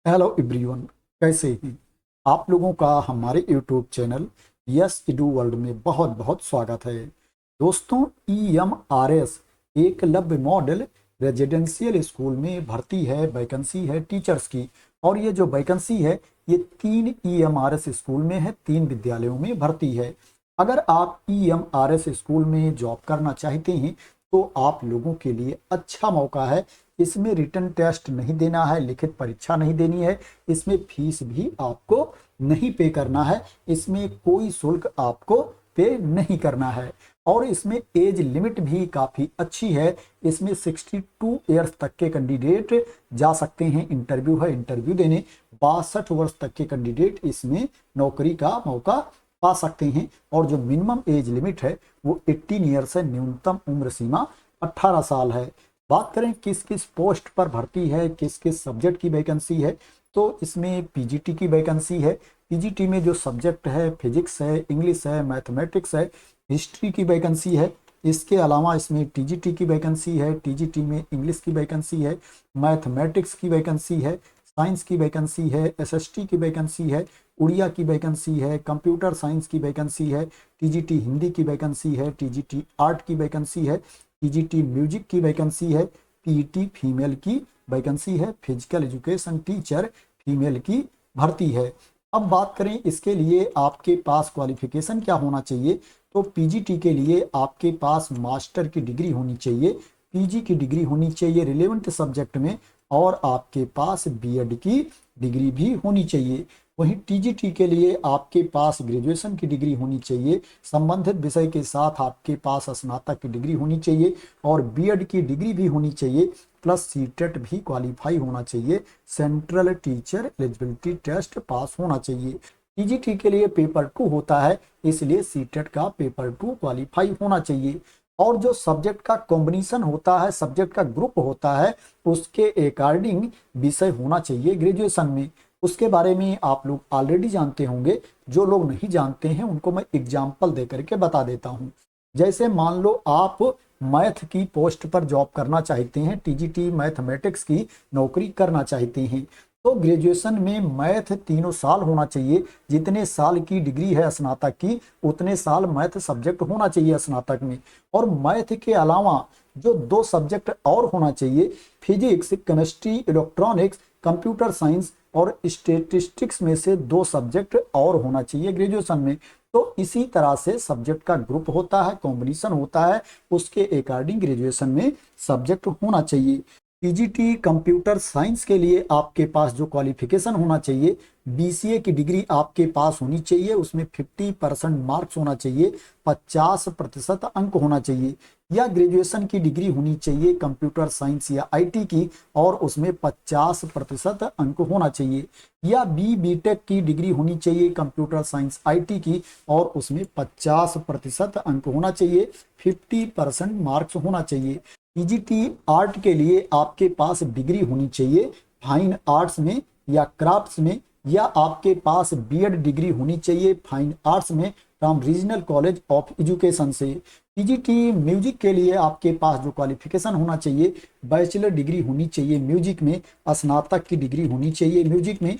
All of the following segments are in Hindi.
हेलो एवरीवन, कैसे हैं आप लोगों का हमारे YouTube channel yes edu world में बहुत बहुत स्वागत है। दोस्तों, EMRS Eklavya model residential school में भर्ती है, वैकेंसी है टीचर्स की। और ये जो वैकेंसी है ये 3 EMRS स्कूल में है, 3 विद्यालयों में भर्ती है। अगर आप EMRS स्कूल में जॉब करना चाहते हैं तो आप लोगों के लिए अच्छा मौका है। इसमें रिटन टेस्ट नहीं देना है, लिखित परीक्षा नहीं देनी है, इसमें फीस भी आपको नहीं पे करना है, इसमें कोई शुल्क आपको पे नहीं करना है। और इसमें एज लिमिट भी काफ़ी अच्छी है। इसमें 62 ईयर्स तक के कैंडिडेट जा सकते हैं। इंटरव्यू है, इंटरव्यू देने 62 वर्ष तक के कैंडिडेट इसमें नौकरी का मौका पा सकते हैं। और जो मिनिमम एज लिमिट है वो 18 ईयर्स है, न्यूनतम उम्र सीमा 18 साल है। बात करें किस किस पोस्ट पर भर्ती है, किस किस सब्जेक्ट की वैकेंसी है, तो इसमें पीजीटी की वैकेंसी है। पीजीटी में जो सब्जेक्ट है फिजिक्स है, इंग्लिश है, मैथमेटिक्स है, हिस्ट्री की वैकेंसी है। इसके अलावा इसमें टीजीटी की वैकेंसी है। टीजीटी में इंग्लिश की वैकेंसी है, मैथमेटिक्स की वैकेंसी है, साइंस की वैकेंसी है, एसएसटी की वैकेंसी है, उड़िया की वैकेंसी है, कंप्यूटर साइंस की वैकेंसी है, टीजीटी हिंदी की वैकेंसी है, टीजीटी आर्ट की वैकेंसी है, टीजीटी म्यूजिक की वैकेंसी है, पीईटी फीमेल की वैकेंसी है, फिजिकल एजुकेशन टीचर फीमेल की भर्ती है। अब बात करें इसके लिए आपके पास क्वालिफिकेशन क्या होना चाहिए, तो पीजीटी के लिए आपके पास मास्टर की डिग्री होनी चाहिए, पीजी की डिग्री होनी चाहिए रिलेवेंट सब्जेक्ट में, और आपके पास बीएड की डिग्री भी होनी चाहिए। वहीं टीजीटी के लिए आपके पास ग्रेजुएशन की डिग्री होनी चाहिए, संबंधित विषय के साथ आपके पास स्नातक की डिग्री होनी चाहिए और बीएड की डिग्री भी होनी चाहिए, प्लस सीटेट भी क्वालिफाई होना चाहिए, central teacher eligibility test pass होना चाहिए। टीजीटी के लिए पेपर 2 होता है, इसलिए सीटेट का पेपर 2 क्वालिफाई होना चाहिए। और जो सब्जेक्ट का कॉम्बिनेशन होता है, सब्जेक्ट का ग्रुप होता है, उसके अकॉर्डिंग विषय होना चाहिए ग्रेजुएशन में। उसके बारे में आप लोग ऑलरेडी जानते होंगे, जो लोग नहीं जानते हैं उनको मैं एग्जाम्पल दे करके बता देता हूँ। जैसे मान लो आप मैथ की पोस्ट पर जॉब करना चाहते हैं, टीजीटी मैथमेटिक्स की नौकरी करना चाहते हैं, तो ग्रेजुएशन में मैथ 3 साल होना चाहिए। जितने साल की डिग्री है स्नातक की, उतने साल मैथ सब्जेक्ट होना चाहिए स्नातक में। और मैथ के अलावा जो 2 सब्जेक्ट और होना चाहिए, physics, chemistry, electronics, computer science और स्टेटिस्टिक्स में से 2 सब्जेक्ट और होना चाहिए ग्रेजुएशन में। तो इसी तरह से सब्जेक्ट का ग्रुप होता है, कॉम्बिनेशन होता है, उसके अकॉर्डिंग ग्रेजुएशन में सब्जेक्ट होना चाहिए। पीजीटी कंप्यूटर साइंस के लिए आपके पास जो क्वालिफिकेशन होना चाहिए, बीसीए की डिग्री आपके पास होनी चाहिए, उसमें 50% मार्क्स होना चाहिए, 50% अंक होना चाहिए। या ग्रेजुएशन की डिग्री होनी चाहिए कंप्यूटर साइंस या आईटी की, और उसमें 50% अंक होना चाहिए। या बीटेक की डिग्री होनी चाहिए कंप्यूटर साइंस आईटी की, और उसमें 50% अंक होना चाहिए, 50% मार्क्स होना चाहिए। पीजीटी आर्ट के लिए आपके पास डिग्री होनी चाहिए फाइन आर्ट्स में या क्राफ्ट्स में, या आपके पास बीएड डिग्री होनी चाहिए फाइन आर्ट्स में from regional college of education से। पीजीटी म्यूजिक के लिए आपके पास जो क्वालिफिकेशन होना चाहिए, बैचलर डिग्री होनी चाहिए म्यूजिक में, स्नातक की डिग्री होनी चाहिए म्यूजिक में।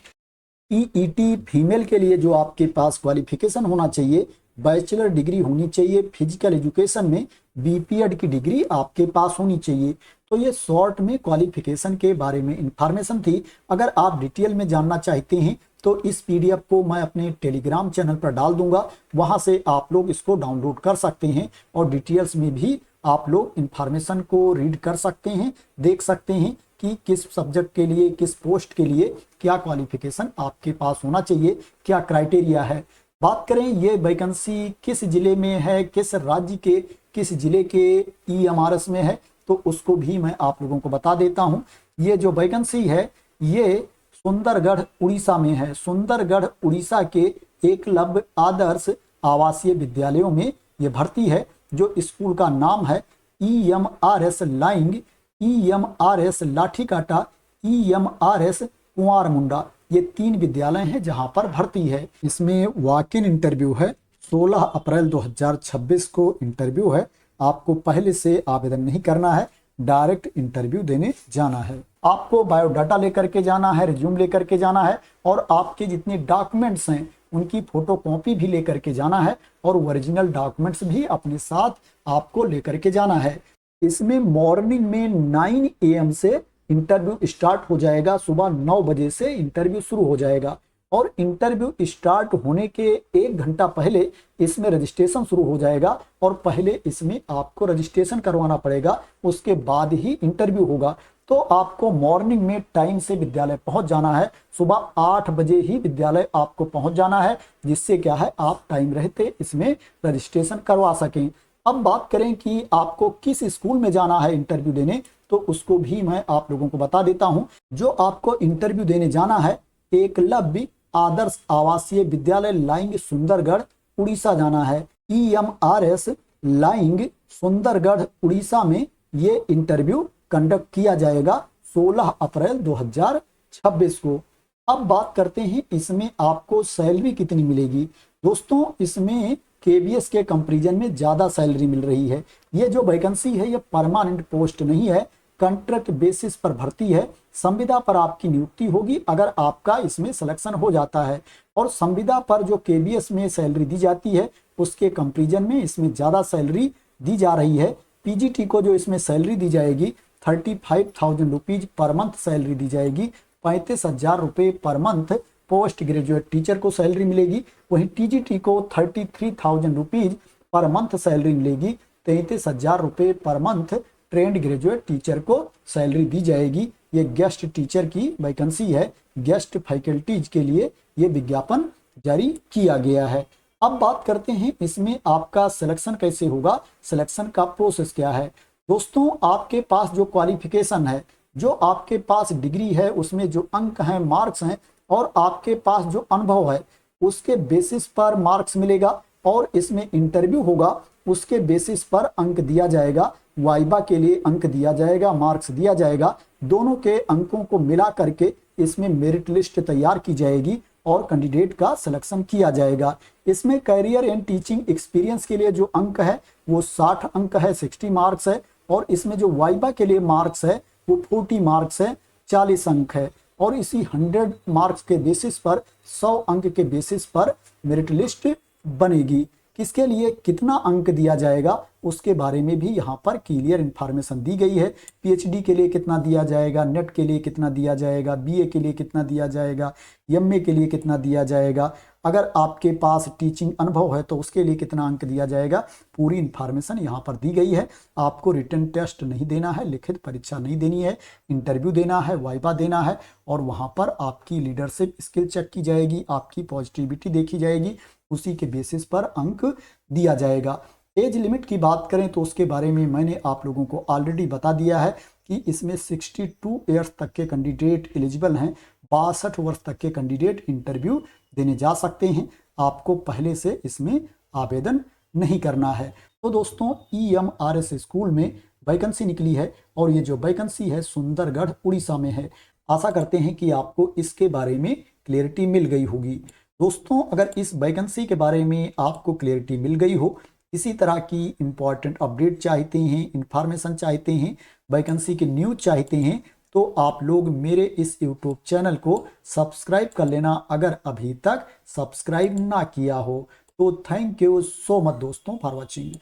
ईईटी फीमेल के लिए जो आपके पास क्वालिफिकेशन होना चाहिए, बैचलर डिग्री होनी चाहिए फिजिकल एजुकेशन में, बीपीएड की डिग्री आपके पास होनी चाहिए। तो ये शॉर्ट में क्वालिफिकेशन के बारे में इंफॉर्मेशन थी। अगर आप डिटेल में जानना चाहते हैं तो इस पीडीएफ को मैं अपने टेलीग्राम चैनल पर डाल दूंगा, वहां से आप लोग इसको डाउनलोड कर सकते हैं और डिटेल्स में भी आप लोग इंफॉर्मेशन को रीड कर सकते हैं, देख सकते हैं कि किस सब्जेक्ट के लिए, किस पोस्ट के लिए क्या क्वालिफिकेशन आपके पास होना चाहिए, क्या क्राइटेरिया है। बात करें ये वैकेंसी किस जिले में है, किस राज्य के किस जिले के ईएमआरएस में है, तो उसको भी मैं आप लोगों को बता देता हूं। ये जो वैकेंसी है ये सुंदरगढ़ उड़ीसा में है। सुंदरगढ़ उड़ीसा के एकलव्य आदर्श आवासीय विद्यालयों में ये भर्ती है। जो स्कूल का नाम है EMRS लाइंग, EMRS लाठीकाटा, EMRS कुंवर मुंडा। ये 3 विद्यालय हैं जहां पर भर्ती है। इसमें वॉक इन इंटरव्यू है, 16 अप्रैल 2026 को इंटरव्यू है। आपको पहले से आवेदन नहीं करना है, डायरेक्ट इंटरव्यू देने जाना है। आपको बायोडाटा लेकर के जाना है, रिज्यूम लेकर के जाना है और आपके जितने डॉक्यूमेंट्स हैं उनकी फोटोकॉपी भी लेकर के जाना है और ओरिजिनल डॉक्यूमेंट्स भी अपने साथ आपको लेकर के जाना है। इसमें मॉर्निंग में 9 AM से इंटरव्यू स्टार्ट हो जाएगा, सुबह 9 बजे से इंटरव्यू शुरू हो जाएगा और इंटरव्यू स्टार्ट होने के 1 घंटा पहले इसमें रजिस्ट्रेशन शुरू हो जाएगा और पहले इसमें आपको रजिस्ट्रेशन करवाना पड़ेगा, उसके बाद ही इंटरव्यू होगा। तो आपको मॉर्निंग में टाइम से विद्यालय पहुंच जाना है, सुबह 8 बजे ही विद्यालय आपको पहुंच जाना है, जिससे क्या है आप टाइम रहते इसमें रजिस्ट्रेशन करवा सकें। अब बात करें कि आपको किस स्कूल में जाना है इंटरव्यू देने, तो उसको भी मैं आप लोगों को बता देता हूं। जो आपको इंटरव्यू देने जाना है एकलव्य आदर्श आवासीय विद्यालय लाइंग सुंदरगढ़ उड़ीसा जाना है। EMRS लाइंग सुंदरगढ़ उड़ीसा में ये इंटरव्यू कंडक्ट किया जाएगा 16 अप्रैल 2026 को। अब बात करते हैं इसमें आपको सैलरी कितनी मिलेगी। दोस्तों इसमें KBS के कंपैरिजन में ज़्यादा सैलरी मिल रही है। ये जो वैकेंसी है ये परमानेंट पोस्ट नहीं है, कॉन्ट्रैक्ट बेसिस पर भर्ती है। संविदा पर आपकी नियुक्ति होगी अगर आपका इसमें सिलेक्शन हो जाता है और संविदा पर जो KBS में सैलरी दी जाती है उसके कंपैरिजन में इसमें ज़्यादा सैलरी दी जा रही है। PGT को जो इसमें सैलरी दी जाएगी 35,000 रुपीज पर मंथ सैलरी दी जाएगी, 35,000 रुपये per month post graduate teacher को सैलरी मिलेगी। वहीं TGT को 33,000 रुपीज पर मंथ सैलरी मिलेगी, 33,000 रुपये per month trained graduate teacher को सैलरी दी जाएगी। ये गेस्ट टीचर की वैकेंसी है, गेस्ट फैकल्टीज के लिए ये विज्ञापन जारी किया गया है। अब बात करते हैं इसमें आपका सिलेक्शन कैसे होगा, सिलेक्शन का प्रोसेस क्या है। दोस्तों आपके पास जो क्वालिफिकेशन है, जो आपके पास डिग्री है, उसमें जो अंक हैं, मार्क्स हैं और आपके पास जो अनुभव है उसके बेसिस पर मार्क्स मिलेगा और इसमें इंटरव्यू होगा, उसके बेसिस पर अंक दिया जाएगा। वाइबा के लिए अंक दिया जाएगा, मार्क्स दिया जाएगा, दोनों के अंकों को मिला करके इसमें मेरिट लिस्ट तैयार की जाएगी और कैंडिडेट का सिलेक्शन किया जाएगा। इसमें करियर एंड टीचिंग एक्सपीरियंस के लिए जो अंक है वो 60 अंक है, 60 मार्क्स है और इसमें जो वाइबा के लिए मार्क्स है वो 40 मार्क्स है, 40 अंक है और इसी 100 मार्क्स के बेसिस पर 100 अंक के बेसिस पर मेरिट लिस्ट बनेगी। किसके लिए कितना अंक दिया जाएगा उसके बारे में भी यहाँ पर क्लियर इन्फॉर्मेशन दी गई है। PhD के लिए कितना दिया जाएगा, नेट के लिए कितना दिया जाएगा, BA के लिए कितना दिया जाएगा, MA के लिए कितना दिया जाएगा, अगर आपके पास टीचिंग अनुभव है तो उसके लिए कितना अंक दिया जाएगा, पूरी इन्फॉर्मेशन यहाँ पर दी गई है। आपको रिटन टेस्ट नहीं देना है, लिखित परीक्षा नहीं देनी है, इंटरव्यू देना है, वाइवा देना है और वहाँ पर आपकी लीडरशिप स्किल चेक की जाएगी, आपकी पॉजिटिविटी देखी जाएगी, उसी के बेसिस पर अंक दिया जाएगा। एज लिमिट की बात करें तो उसके बारे में मैंने आप लोगों को ऑलरेडी बता दिया है कि इसमें 62 ईयर्स तक के कैंडिडेट एलिजिबल हैं, 62 वर्ष तक के कैंडिडेट इंटरव्यू देने जा सकते हैं। आपको पहले से इसमें आवेदन नहीं करना है। तो दोस्तों EMRS स्कूल में वैकेंसी निकली है और ये जो वैकेंसी है सुंदरगढ़ उड़ीसा में है। आशा करते हैं कि आपको इसके बारे में क्लियरिटी मिल गई होगी। दोस्तों अगर इस वैकेंसी के बारे में आपको क्लियरिटी मिल गई हो, इसी तरह की इंपॉर्टेंट अपडेट चाहते हैं, इंफॉर्मेशन चाहते हैं, वैकेंसी की न्यूज चाहते हैं तो आप लोग मेरे इस YouTube चैनल को सब्सक्राइब कर लेना अगर अभी तक सब्सक्राइब ना किया हो। तो थैंक यू सो मच दोस्तों फॉर वॉचिंग।